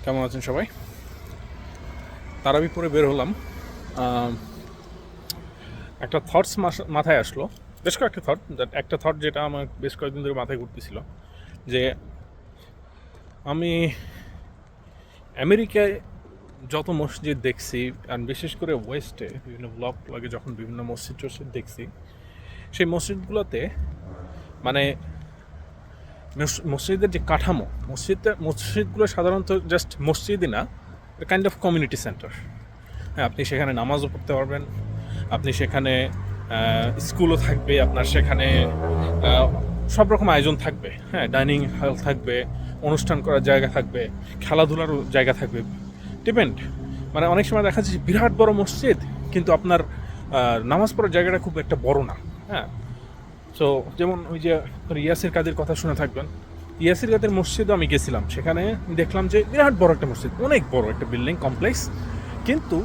কেমন আছেন সবাই? তারাবি পরে বের হলাম। একটা থটস মাথায় আসলো, বেশ কয়েকটা একটা থট যেটা আমার বেশ কয়েকদিন ধরে মাথায় ঘুরতেছিল যে আমি আমেরিকায় যত মসজিদ দেখছি, আর বিশেষ করে ওয়েস্টে বিভিন্ন ব্লগ ব্লগে যখন বিভিন্ন মসজিদ টসজিদ দেখছি, সেই মসজিদগুলোতে মানে মসজিদের যে কাঠামো, মসজিদগুলো সাধারণত জাস্ট মসজিদই না, কাইন্ড অফ কমিউনিটি সেন্টার। হ্যাঁ, আপনি সেখানে নামাজও পড়তে পারবেন, আপনি সেখানে স্কুলও থাকবে, আপনার সেখানে সব রকম আয়োজন থাকবে। হ্যাঁ, ডাইনিং হল থাকবে, অনুষ্ঠান করার জায়গা থাকবে, খেলাধুলারও জায়গা থাকবে। ডিপেন্ড, মানে অনেক সময় দেখা যাচ্ছে বিরাট বড় মসজিদ, কিন্তু আপনার নামাজ পড়ার জায়গাটা খুব একটা বড় না। হ্যাঁ, সো যেমন ওই যে ইয়াসির কাদের কথা শুনে থাকবেন, ইয়াসির কাদের মসজিদও আমি গেছিলাম, সেখানে দেখলাম যে বিরাট বড় একটা মসজিদ, অনেক বড় একটা বিল্ডিং কমপ্লেক্স, কিন্তু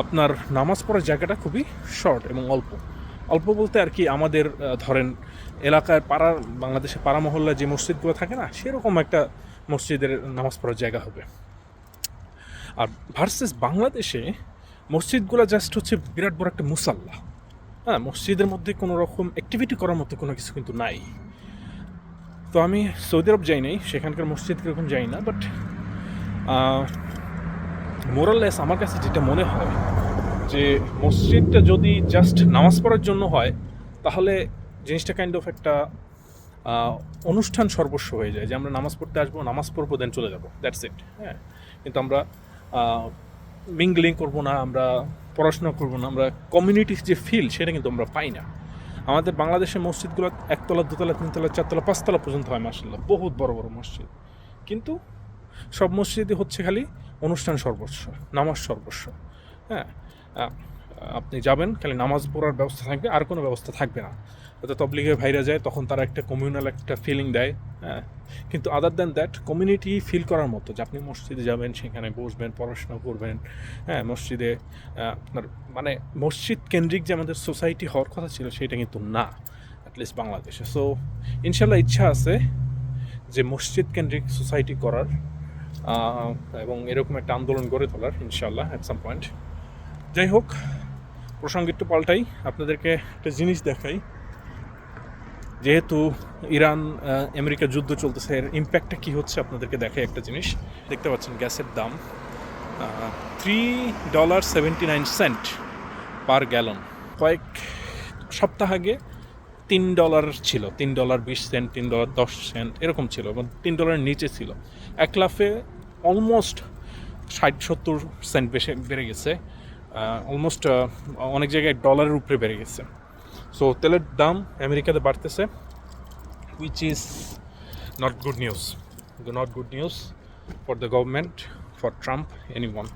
আপনার নামাজ পড়ার জায়গাটা খুবই শর্ট এবং অল্প। অল্প বলতে আর কি, আমাদের ধরেন এলাকায় পাড়ার, বাংলাদেশে পাড়া মহল্লায় যে মসজিদগুলো থাকে না, সেরকম একটা মসজিদের নামাজ পড়ার জায়গা হবে। আর ভার্সেস বাংলাদেশে মসজিদগুলো জাস্ট হচ্ছে বিরাট বড় একটা মুসাল্লা। হ্যাঁ, মসজিদের মধ্যে কোনো রকম অ্যাক্টিভিটি করার মতো কোনো কিছু কিন্তু নাই। তো আমি সৌদি আরব যাই নাই, সেখানকার মসজিদ কীরকম যাই না, বাট মোরাললেস আমার কাছে যেটা মনে হয় যে মসজিদটা যদি জাস্ট নামাজ পড়ার জন্য হয়, তাহলে জিনিসটা কাইন্ড অফ একটা অনুষ্ঠান সর্বস্ব হয়ে যায়, যে আমরা নামাজ পড়তে আসবো, নামাজ পড়বো, দেন চলে যাবো, দ্যাটস ইট। হ্যাঁ, কিন্তু আমরা মিংলিং করবো না, আমরা পড়াশোনা করবো না, আমরা কমিউনিটির যে ফিল, সেটা কিন্তু আমরা পাই না। আমাদের বাংলাদেশের মসজিদগুলো একতলা, দুতলা, তিনতলা, চারতলা, পাঁচতলা পর্যন্ত হয়, মাশাআল্লাহ, বহুত বড় বড় মসজিদ। কিন্তু সব মসজিদই হচ্ছে খালি অনুষ্ঠান সর্বস্ব, নামাজ সর্বস্ব। হ্যাঁ, আপনি যাবেন, খালি নামাজ পড়ার ব্যবস্থা থাকবে, আর কোনো ব্যবস্থা থাকবে না। হয়তো তবলিগে ভাইরা যায়, তখন তারা একটা কমিউনাল একটা ফিলিং দেয়। হ্যাঁ, কিন্তু other than that community feel করার মতো যে আপনি মসজিদে যাবেন, সেখানে বসবেন, পড়াশোনা করবেন। হ্যাঁ, মসজিদে আপনার মানে মসজিদ কেন্দ্রিক যে আমাদের সোসাইটি হওয়ার কথা ছিল, সেটা কিন্তু না, অ্যাটলিস্ট বাংলাদেশে। সো ইনশাল্লাহ ইচ্ছা আছে যে মসজিদ কেন্দ্রিক সোসাইটি করার, এবং এরকম একটা আন্দোলন গড়ে তোলার, ইনশাল্লাহ অ্যাট সাম পয়েন্ট। যাই হোক, প্রসঙ্গ একটু পাল্টাই, আপনাদেরকে একটা জিনিস দেখাই। যেহেতু ইরান আমেরিকা যুদ্ধ চলতেছে, এর ইম্প্যাক্টটা কী হচ্ছে আপনাদেরকে দেখাই একটা জিনিস। দেখতে পাচ্ছেন গ্যাসের দাম $3.79 পার গ্যালন। কয়েক সপ্তাহ আগে $3 ছিল, $3.20, $3.10 এরকম ছিল, এবং $3 নিচে ছিল। এক লাফে অলমোস্ট 60-70 সেন্ট বেড়ে গেছে। অলমোস্ট অনেক জায়গায় ডলারের উপরে বেড়ে গেছে। সো তেলের দাম আমেরিকাতে বাড়তেছে, which is not good news for the government, for Trump, anyone.